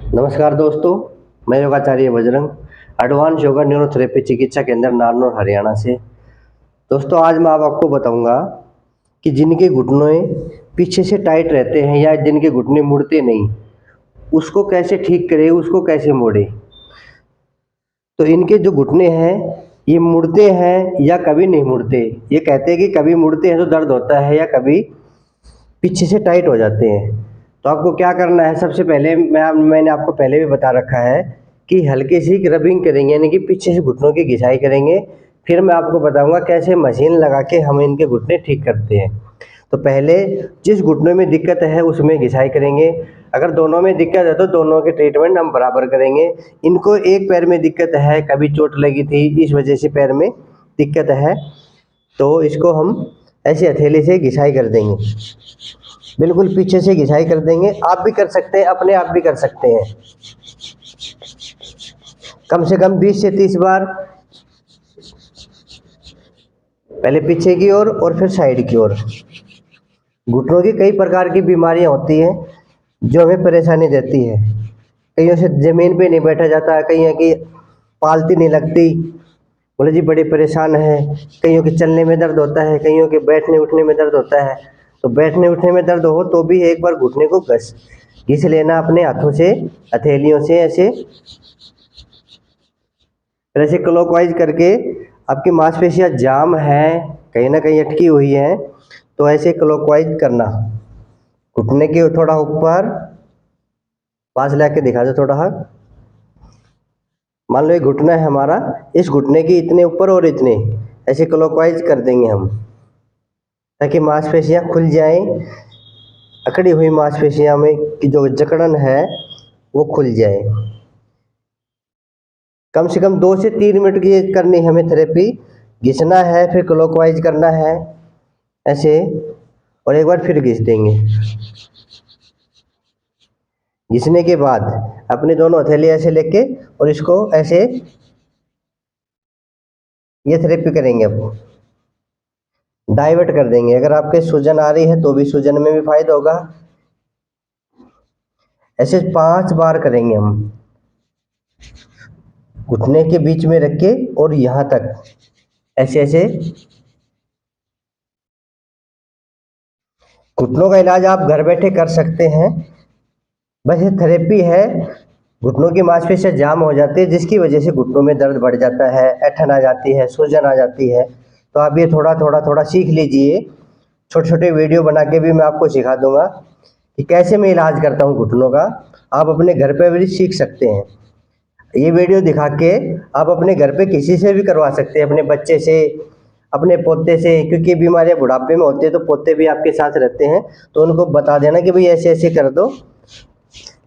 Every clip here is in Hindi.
नमस्कार दोस्तों, मैं योगाचार्य बजरंग, एडवांस योगा न्यूरोथेरेपी चिकित्सा केंद्र नारनौल हरियाणा से। दोस्तों, आज मैं आपको बताऊंगा कि जिनके घुटने पीछे से टाइट रहते हैं या जिनके घुटने मुड़ते नहीं, उसको कैसे ठीक करें, उसको कैसे मोड़े। तो इनके जो घुटने हैं ये मुड़ते हैं या कभी नहीं मुड़ते। ये कहते हैं कि कभी मुड़ते हैं तो दर्द होता है या कभी पीछे से टाइट हो जाते हैं। तो आपको क्या करना है, सबसे पहले मैंने आपको पहले भी बता रखा है कि हल्की सी रबिंग करेंगे, यानी कि पीछे से घुटनों की घिसाई करेंगे। फिर मैं आपको बताऊंगा कैसे मशीन लगा के हम इनके घुटने ठीक करते हैं। तो पहले जिस घुटने में दिक्कत है उसमें घिसाई करेंगे। अगर दोनों में दिक्कत है तो दोनों के ट्रीटमेंट हम बराबर करेंगे। इनको एक पैर में दिक्कत है, कभी चोट लगी थी इस वजह से पैर में दिक्कत है, तो इसको हम ऐसे हथेली से घिसाई कर देंगे, बिल्कुल पीछे से घिसाई कर देंगे। आप भी कर सकते हैं, अपने आप भी कर सकते हैं। कम से कम 20 से 30 बार, पहले पीछे की ओर और फिर साइड की ओर। घुटनों की कई प्रकार की बीमारियां होती हैं जो हमें परेशानी देती है। कईयों से ज़मीन पे नहीं बैठा जाता, कईयों की पालती नहीं लगती, बोले जी बड़े परेशान है। कईयों के चलने में दर्द होता है, कईयों के बैठने उठने में दर्द होता है। तो बैठने उठने में दर्द हो तो भी एक बार घुटने को घिस लेना अपने हाथों से, हथेलियों से ऐसे, फिर ऐसे क्लॉकवाइज करके। आपकी मांसपेशियां जाम है, कहीं ना कहीं अटकी हुई है, तो ऐसे क्लॉकवाइज करना। घुटने के थोड़ा ऊपर, पास लाके दिखा दो थोड़ा हाथ। मान लो ये घुटना है हमारा, इस घुटने के इतने ऊपर और इतने ऐसे क्लॉकवाइज कर देंगे हम, ताकि मांसपेशियां खुल जाएं। अकड़ी हुई मांसपेशियां में की जो जकड़न है वो खुल जाए। कम से कम 2 से 3 मिनट की करनी है हमें थेरेपी। घिसना है, फिर क्लॉकवाइज करना है ऐसे, और एक बार फिर घिस देंगे। घिसने के बाद अपने दोनों हथेली ऐसे लेके और इसको ऐसे, ये थेरेपी करेंगे। अब डाइवर्ट कर देंगे। अगर आपके सूजन आ रही है तो भी सूजन में भी फायदा होगा। ऐसे 5 बार करेंगे हम, घुटने के बीच में रख के और यहाँ तक ऐसे ऐसे। घुटनों का इलाज आप घर बैठे कर सकते हैं, बस ये थेरेपी है। घुटनों की मांसपेशियां जाम हो जाती है जिसकी वजह से घुटनों में दर्द बढ़ जाता है, ऐंठन आ जाती है, सूजन आ जाती है। तो आप ये थोड़ा थोड़ा थोड़ा सीख लीजिए। छोटे छोटे वीडियो बना के भी मैं आपको सिखा दूंगा कि कैसे मैं इलाज करता हूँ घुटनों का। आप अपने घर पे भी सीख सकते हैं। ये वीडियो दिखा के आप अपने घर पे किसी से भी करवा सकते हैं, अपने बच्चे से, अपने पोते से, क्योंकि बीमारियां बुढ़ापे में होती है तो पोते भी आपके साथ रहते हैं। तो उनको बता देना कि भाई ऐसे ऐसे कर दो,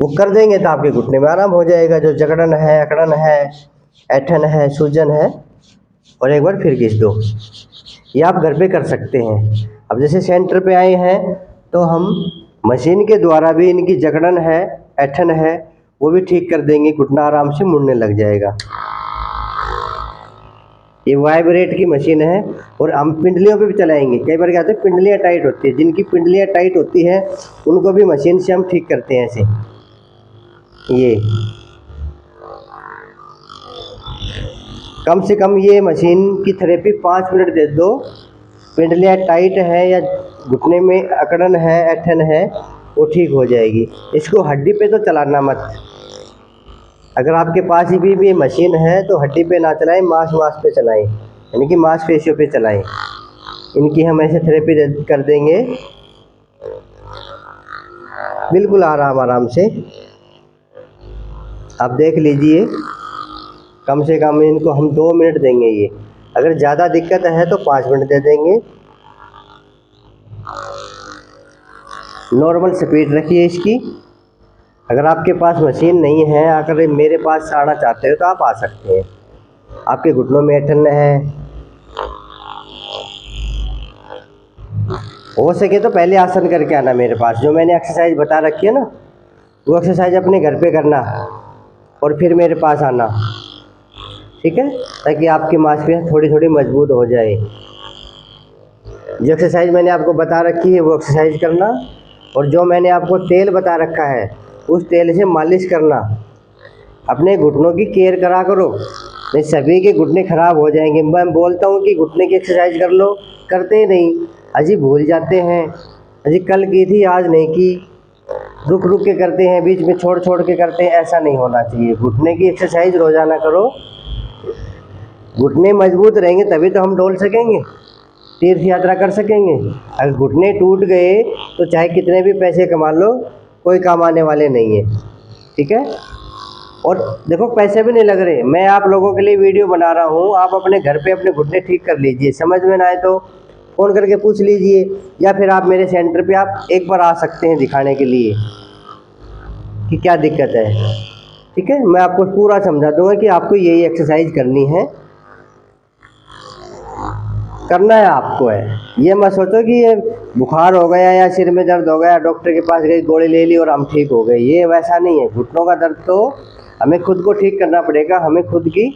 वो कर देंगे तो आपके घुटने में आराम हो जाएगा। जो जकड़न है, अकड़न है, ऐंठन है, सूजन है, और एक बार फिर घिस दो। ये आप घर पे कर सकते हैं। अब जैसे सेंटर पे आए हैं तो हम मशीन के द्वारा भी इनकी जकड़न है, ऐंठन है, वो भी ठीक कर देंगे। घुटना आराम से मुड़ने लग जाएगा। ये वाइब्रेट की मशीन है और हम पिंडलियों पे भी चलाएंगे। कई बार क्या होता है, पिंडलियाँ टाइट होती है, जिनकी पिंडलियाँ टाइट होती है उनको भी मशीन से हम ठीक करते हैं ऐसे। ये कम से कम ये मशीन की थेरेपी 5 मिनट दे दो। पिंडलियाँ टाइट है या घुटने में अकड़न है, ऐंठन है, वो ठीक हो जाएगी। इसको हड्डी पे तो चलाना मत। अगर आपके पास भी मशीन है तो हड्डी पे ना चलाएं, मांस पे चलाएं, यानी कि मांसपेशियों पे चलाएं। इनकी हम ऐसे थेरेपी कर देंगे, बिल्कुल आराम आराम से। आप देख लीजिए, कम से कम इनको हम 2 मिनट देंगे। ये अगर ज़्यादा दिक्कत है तो 5 मिनट दे देंगे। नॉर्मल स्पीड रखिए इसकी। अगर आपके पास मशीन नहीं है, अगर मेरे पास आना चाहते हो तो आप आ सकते हैं। आपके घुटनों में ऐंठन है, हो सके तो पहले आसन करके आना मेरे पास। जो मैंने एक्सरसाइज बता रखी है ना, वो एक्सरसाइज अपने घर पे करना और फिर मेरे पास आना, ठीक है, ताकि आपकी मांसपेशियां थोड़ी थोड़ी मजबूत हो जाए। जो एक्सरसाइज मैंने आपको बता रखी है वो एक्सरसाइज करना, और जो मैंने आपको तेल बता रखा है उस तेल से मालिश करना। अपने घुटनों की केयर करा करो, नहीं सभी के घुटने खराब हो जाएंगे। मैं बोलता हूँ कि घुटने की एक्सरसाइज कर लो, करते ही नहीं, अजी भूल जाते हैं, अजी कल की थी आज नहीं की, रुक रुक के करते हैं, बीच में छोड़ छोड़ के करते हैं। ऐसा नहीं होना चाहिए। घुटने की एक्सरसाइज रोजाना करो, घुटने मजबूत रहेंगे तभी तो हम डोल सकेंगे, तीर्थ यात्रा कर सकेंगे। अगर घुटने टूट गए तो चाहे कितने भी पैसे कमा लो, कोई काम आने वाले नहीं है, ठीक है। और देखो पैसे भी नहीं लग रहे, मैं आप लोगों के लिए वीडियो बना रहा हूँ, आप अपने घर पे अपने घुटने ठीक कर लीजिए। समझ में ना आए तो फ़ोन करके पूछ लीजिए, या फिर आप मेरे सेंटर पे आप एक बार आ सकते हैं दिखाने के लिए कि क्या दिक्कत है, ठीक है। मैं आपको पूरा समझा दूंगा कि आपको यही एक्सरसाइज करनी है, करना है आपको है। ये मत सोचो कि ये बुखार हो गया या सिर में दर्द हो गया, डॉक्टर के पास गई, गोली ले ली और हम ठीक हो गए, ये वैसा नहीं है। घुटनों का दर्द तो हमें खुद को ठीक करना पड़ेगा, हमें खुद की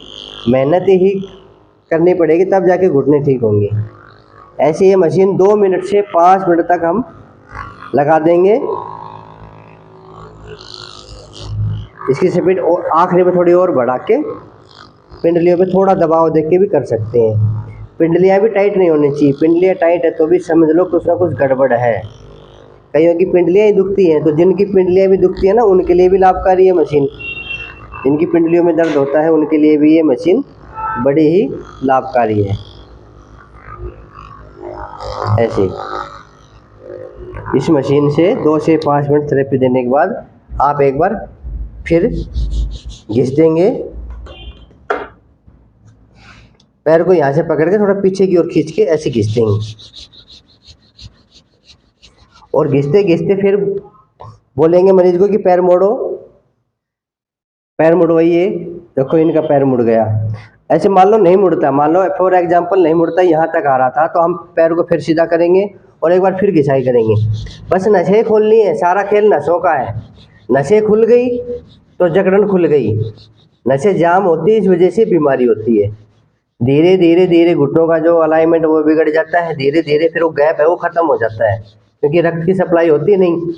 मेहनत ही करनी पड़ेगी, तब जाके घुटने ठीक होंगे। ऐसे ये मशीन 2 मिनट से 5 मिनट तक हम लगा देंगे। इसकी स्पीड और आखिरी में थोड़ी और बढ़ा के पिंडलियों पे थोड़ा दबाव दे के भी कर सकते हैं। पिंडलियाँ भी टाइट नहीं होनी चाहिए, पिंडलियाँ टाइट है तो भी समझ लो कुछ ना कुछ गड़बड़ है। कईयों की पिंडलियाँ ही दुखती हैं, तो जिनकी पिंडलियाँ भी दुखती है ना, उनके लिए भी लाभकारी है मशीन। जिनकी पिंडलियों में दर्द होता है उनके लिए भी ये मशीन बड़ी ही लाभकारी है। ऐसे इस मशीन से 2 से 5 मिनट थेरेपी देने के बाद आप एक बार फिर घिस देंगे, पैर को यहाँ से पकड़ के थोड़ा पीछे की ओर खींच के ऐसे घिस देंगे, और घिसते घिसते फिर बोलेंगे मरीज को कि पैर मोड़ो, पैर मुड़वाइए। देखो इनका पैर मुड़ गया। ऐसे मान लो नहीं मुड़ता, मान लो फॉर एग्जांपल नहीं मुड़ता, यहाँ तक आ रहा था, तो हम पैर को फिर सीधा करेंगे और एक बार फिर घिसाई करेंगे। बस नसें खोलनी है, सारा खेल नसों का है। नसें खुल गई तो जकड़न खुल गई, नसें जाम होती है, इस वजह से बीमारी होती है। धीरे धीरे धीरे घुटनों का जो अलाइनमेंट वो बिगड़ जाता है, धीरे धीरे फिर वो गैप है वो ख़त्म हो जाता है, क्योंकि रक्त की सप्लाई होती नहीं,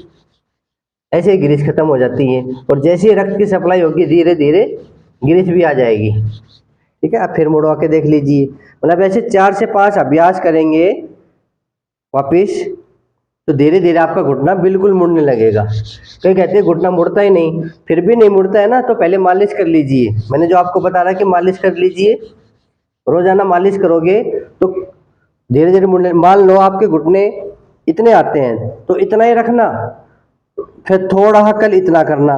ऐसे ही ग्रीस खत्म हो जाती है। और जैसे ही रक्त की सप्लाई होगी धीरे धीरे ग्रीस भी आ जाएगी, ठीक है। अब फिर मुड़वा के देख लीजिए, मतलब ऐसे 4 से 5 अभ्यास करेंगे वापिस, तो धीरे धीरे आपका घुटना बिल्कुल मुड़ने लगेगा। कई कहते हैं घुटना मुड़ता ही नहीं, फिर भी नहीं मुड़ता है ना, तो पहले मालिश कर लीजिए। मैंने जो आपको बता रहा कि मालिश कर लीजिए, रोजाना मालिश करोगे तो धीरे धीरे मुड़ने। मान लो आपके घुटने इतने आते हैं तो इतना ही रखना, फिर थोड़ा हकल इतना करना,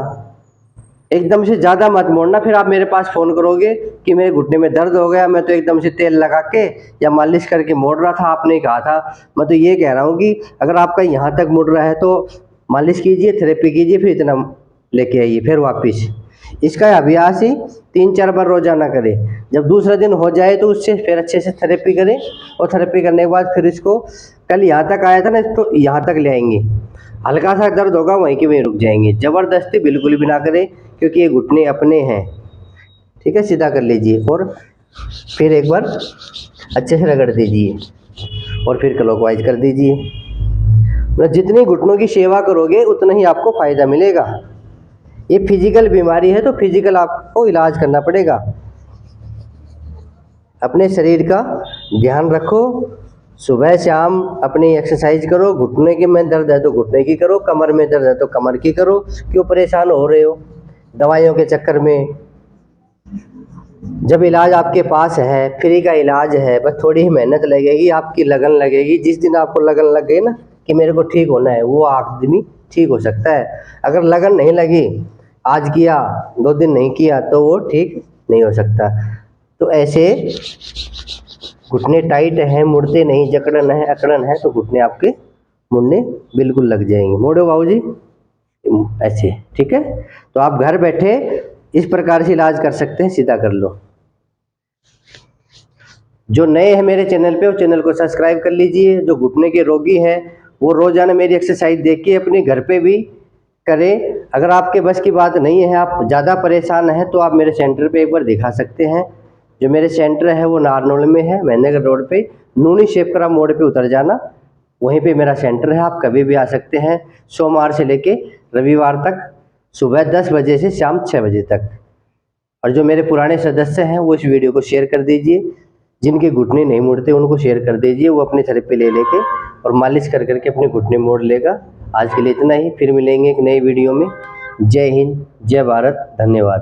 एकदम से ज़्यादा मत मोड़ना। फिर आप मेरे पास फ़ोन करोगे कि मेरे घुटने में दर्द हो गया, मैं तो एकदम से तेल लगा के या मालिश करके मोड़ रहा था, आपने ही कहा था। मैं तो ये कह रहा हूँ कि अगर आपका यहाँ तक मुड़ रहा है तो मालिश कीजिए, थेरेपी कीजिए, फिर इतना लेके आइए, फिर वापस। इसका अभ्यास ही 3-4 बार रोजाना करें। जब दूसरा दिन हो जाए तो उससे फिर अच्छे से थेरेपी करें, और थेरेपी करने के बाद फिर इसको, कल यहाँ तक आया था ना, इसको यहाँ तक ले आएंगे। हल्का सा दर्द होगा वहीं के वहीं रुक जाएंगे, ज़बरदस्ती बिल्कुल भी ना करें, क्योंकि ये घुटने अपने हैं, ठीक है। सीधा कर लीजिए और फिर एक बार अच्छे से रगड़ दीजिए और फिर क्लॉकवाइज कर दीजिए। मतलब जितनी घुटनों की सेवा करोगे उतना ही आपको फ़ायदा मिलेगा। ये फिजिकल बीमारी है तो फिजिकल आपको इलाज करना पड़ेगा। अपने शरीर का ध्यान रखो, सुबह शाम अपनी एक्सरसाइज करो। घुटने के में दर्द है तो घुटने की करो, कमर में दर्द है तो कमर की करो। क्यों परेशान हो रहे हो दवाइयों के चक्कर में? जब इलाज आपके पास है, फ्री का इलाज है, बस थोड़ी ही मेहनत लगेगी, आपकी लगन लगेगी। जिस दिन आपको लगन लग गई ना कि मेरे को ठीक होना है, वो आदमी ठीक हो सकता है। अगर लगन नहीं लगी, आज किया 2 दिन नहीं किया, तो वो ठीक नहीं हो सकता। तो ऐसे घुटने टाइट हैं, मुड़ते नहीं, जकड़न है, अकड़न है, तो घुटने आपके मुड़ने बिल्कुल लग जाएंगे। मोड़ो बाबूजी ऐसे, ठीक है। तो आप घर बैठे इस प्रकार से इलाज कर सकते हैं, सीधा कर लो। जो नए हैं मेरे चैनल पे, वो चैनल को सब्सक्राइब कर लीजिए। जो घुटने के रोगी हैं वो रोजाना मेरी एक्सरसाइज देख के अपने घर पे भी करें। अगर आपके बस की बात नहीं है, आप ज़्यादा परेशान हैं, तो आप मेरे सेंटर पे एक बार दिखा सकते हैं। जो मेरे सेंटर है वो नारनौल में है, महेंद्रगढ़ रोड पे, नूनी शेपकरा मोड़ पे उतर जाना, वहीं पे मेरा सेंटर है। आप कभी भी आ सकते हैं, सोमवार से लेके रविवार तक सुबह 10 बजे से शाम 6 बजे तक। और जो मेरे पुराने सदस्य हैं वो इस वीडियो को शेयर कर दीजिए, जिनके घुटने नहीं मुड़ते उनको शेयर कर दीजिए, वो अपनी थेरेपी ले लेके और मालिश कर करके अपने घुटने मोड़ लेगा। आज के लिए इतना ही, फिर मिलेंगे एक नई वीडियो में। जय हिंद, जय भारत, धन्यवाद।